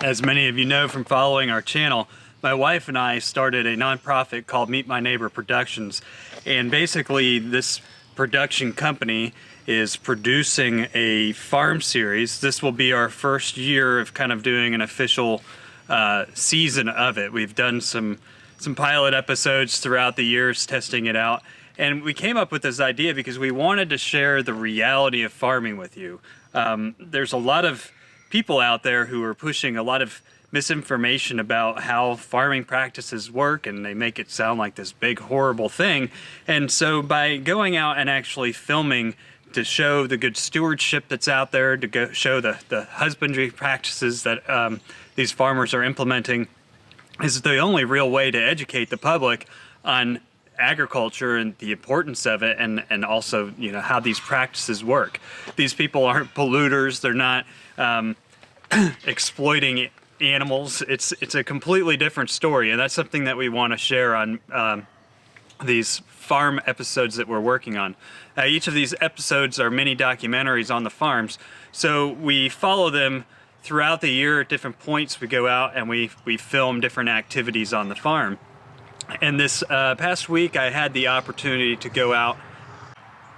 As many of you know from following our channel, my wife and I started a nonprofit called Meet My Neighbor Productions, and basically this production company is producing a farm series. This will be our first year of kind of doing an official season of it. We've done some pilot episodes throughout the years testing it out, and we came up with this idea because we wanted to share the reality of farming with you. There's a lot of people out there who are pushing a lot of misinformation about how farming practices work, and they make it sound like this big horrible thing. And so by going out and actually filming to show the good stewardship that's out there, to show the husbandry practices that these farmers are implementing, is the only real way to educate the public on agriculture and the importance of it, and also, you know, how these practices work. These people aren't polluters. They're not exploiting animals. It's a completely different story, and that's something that we want to share on these farm episodes that we're working on. Each of these episodes are mini documentaries on the farms, so we follow them throughout the year. At different points we go out and we film different activities on the farm. And this past week I had the opportunity to go out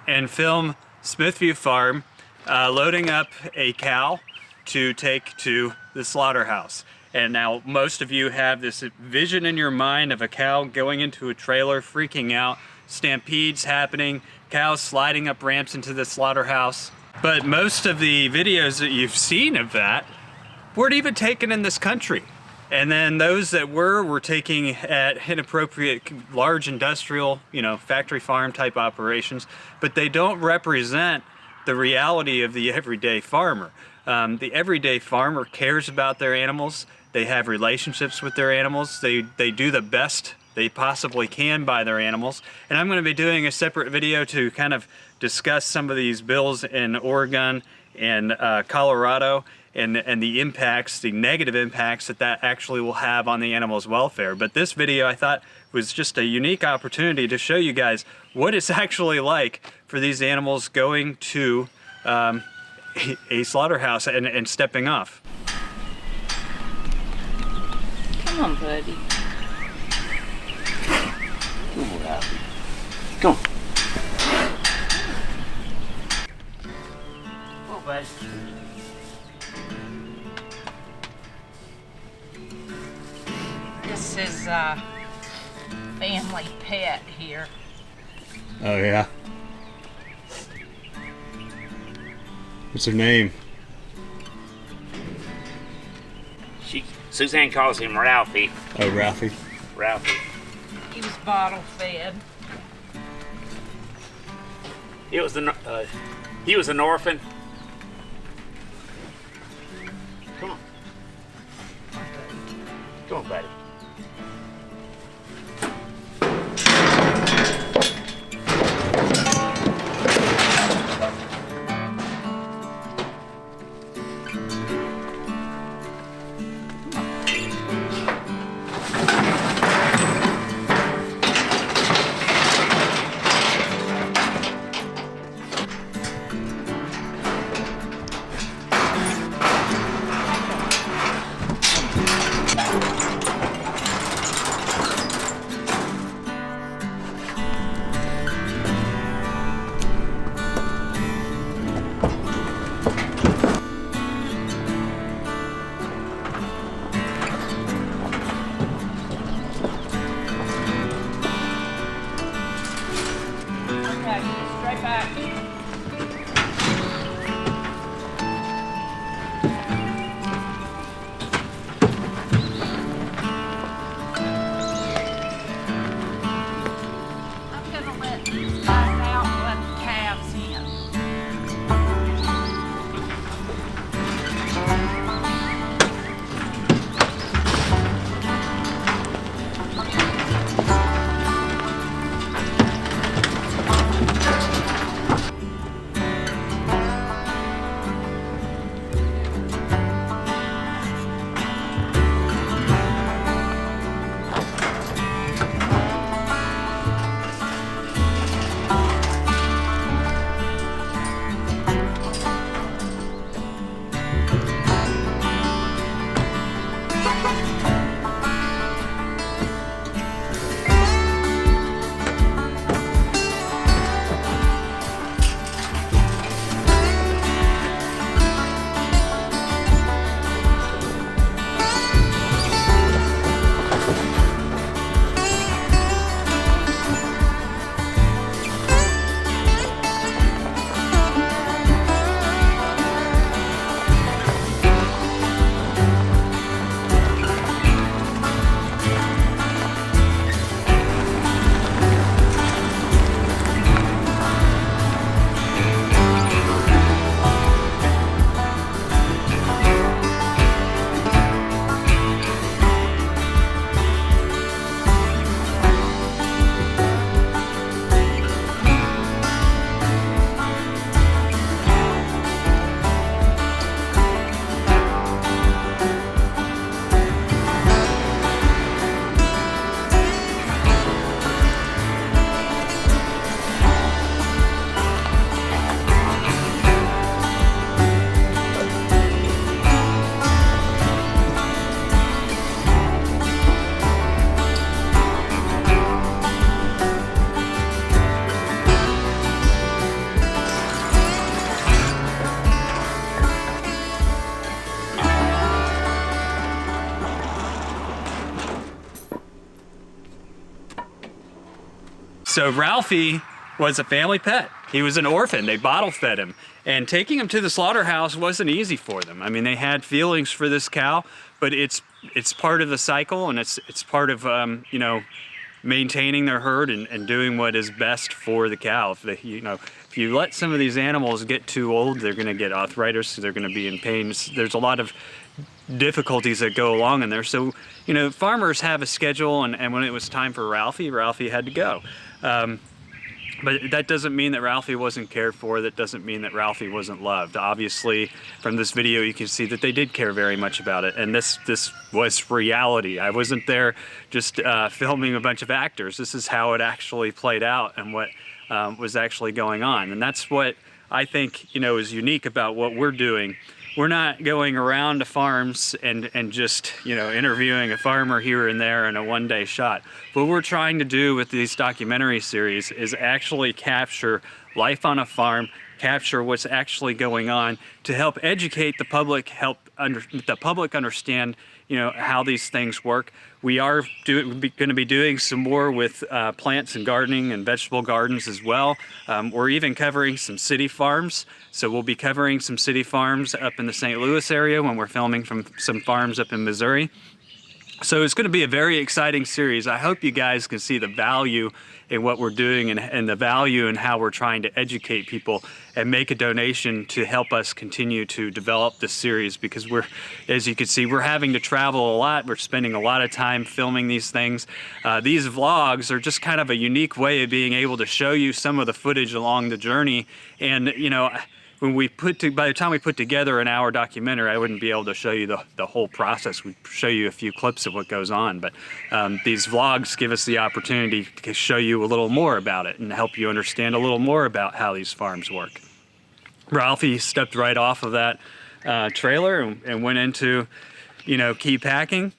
and film Smithview Farm loading up a cow to take to the slaughterhouse. And now most of you have this vision in your mind of a cow going into a trailer, freaking out, stampedes happening, cows sliding up ramps into the slaughterhouse. But most of the videos that you've seen of that weren't even taken in this country. And then those that were taking at inappropriate large industrial, you know, factory farm type operations, but they don't represent the reality of the everyday farmer. The everyday farmer cares about their animals. They have relationships with their animals. They do the best they possibly can by their animals. And I'm going to be doing a separate video to kind of discuss some of these bills in Oregon and Colorado, and the impacts, the negative impacts that actually will have on the animal's welfare. But this video, I thought, was just a unique opportunity to show you guys what it's actually like for these animals going to a slaughterhouse and stepping off. Come on, buddy. Come on, Ralphie. Come on. Come on, buddy. This is family pet here. Oh yeah. What's her name? Suzanne calls him Ralphie. Oh, Ralphie. Ralphie. He was bottle fed. He was an orphan. Come on. Come on, buddy. So Ralphie was a family pet. He was an orphan. They bottle fed him. And taking him to the slaughterhouse wasn't easy for them. I mean, they had feelings for this cow, but it's part of the cycle, and it's part of, you know, maintaining their herd and doing what is best for the cow. If you let some of these animals get too old, they're going to get arthritis, they're going to be in pain. There's a lot of difficulties that go along in there. So, you know, farmers have a schedule, and when it was time for Ralphie had to go. But that doesn't mean that Ralphie wasn't cared for. That doesn't mean that Ralphie wasn't loved. Obviously, from this video, you can see that they did care very much about it. And this was reality. I wasn't there just filming a bunch of actors. This is how it actually played out and what was actually going on. And that's what I think, you know, is unique about what we're doing. We're not going around to farms and just, you know, interviewing a farmer here and there in a one-day shot. What we're trying to do with these documentary series is actually capture life on a farm, capture what's actually going on to help educate the public, help the public understand, you know, how these things work. We are going to be doing some more with plants and gardening and vegetable gardens as well. We're even covering some city farms. So we'll be covering some city farms up in the St. Louis area when we're filming from some farms up in Missouri. So it's going to be a very exciting series. I hope you guys can see the value in what we're doing and the value in how we're trying to educate people and make a donation to help us continue to develop this series, because as you can see, we're having to travel a lot. We're spending a lot of time filming these things. These vlogs are just kind of a unique way of being able to show you some of the footage along the journey. And, you know, by the time we put together an hour documentary, I wouldn't be able to show you the whole process. We'd show you a few clips of what goes on, but these vlogs give us the opportunity to show you a little more about it and help you understand a little more about how these farms work. Ralphie stepped right off of that trailer and went into, you know, key packing.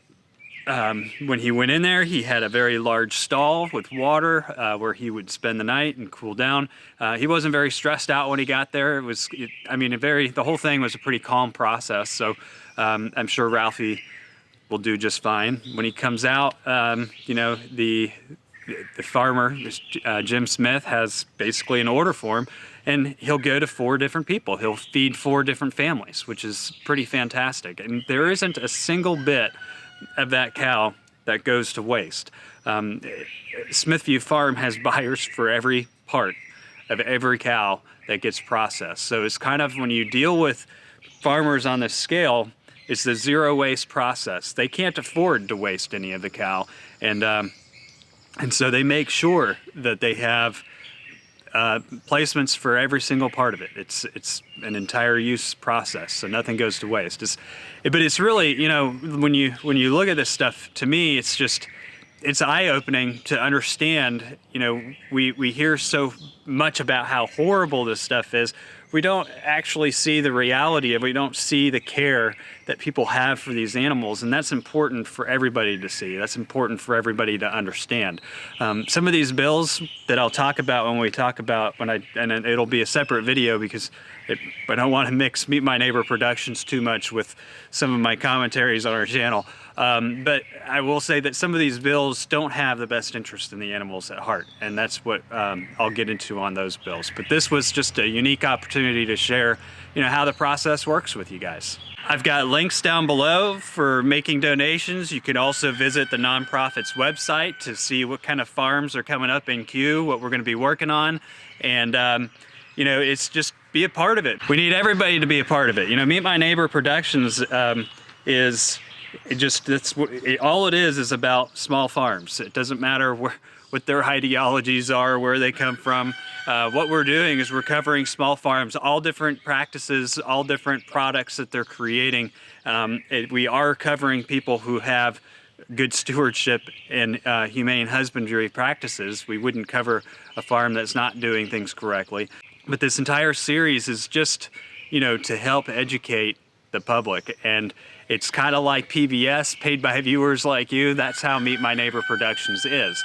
When he went in there, he had a very large stall with water where he would spend the night and cool down. He wasn't very stressed out when he got there. The whole thing was a pretty calm process. So I'm sure Ralphie will do just fine. When he comes out, you know, the farmer, Jim Smith, has basically an order for him, and he'll go to 4 different people. He'll feed 4 different families, which is pretty fantastic. And there isn't a single bit of that cow that goes to waste. Smithview Farm has buyers for every part of every cow that gets processed. So it's kind of, when you deal with farmers on this scale, it's the zero waste process. They can't afford to waste any of the cow, and so they make sure that they have placements for every single part of it. It's an entire use process, so nothing goes to waste. But it's really, you know, when you look at this stuff, to me, it's eye-opening to understand. You know, we hear so much about how horrible this stuff is. We don't actually see the reality of it. We don't see the care that people have for these animals, and that's important for everybody to see. That's important for everybody to understand. Some of these bills that I'll talk about and it'll be a separate video, because I don't want to mix Meet My Neighbor Productions too much with some of my commentaries on our channel. But I will say that some of these bills don't have the best interest in the animals at heart, and that's what I'll get into on those bills. But this was just a unique opportunity to share, you know, how the process works with you guys. I've got links down below for making donations. You can also visit the nonprofit's website to see what kind of farms are coming up in queue, what we're going to be working on, and you know, it's just be a part of it. We need everybody to be a part of it. You know, Meet My Neighbor Productions is all it is about small farms. It doesn't matter what their ideologies are, where they come from. What we're doing is we're covering small farms, all different practices, all different products that they're creating. We are covering people who have good stewardship and humane husbandry practices. We wouldn't cover a farm that's not doing things correctly. But this entire series is just, you know, to help educate the public. And it's kind of like PBS, paid by viewers like you. That's how Meet My Neighbor Productions is.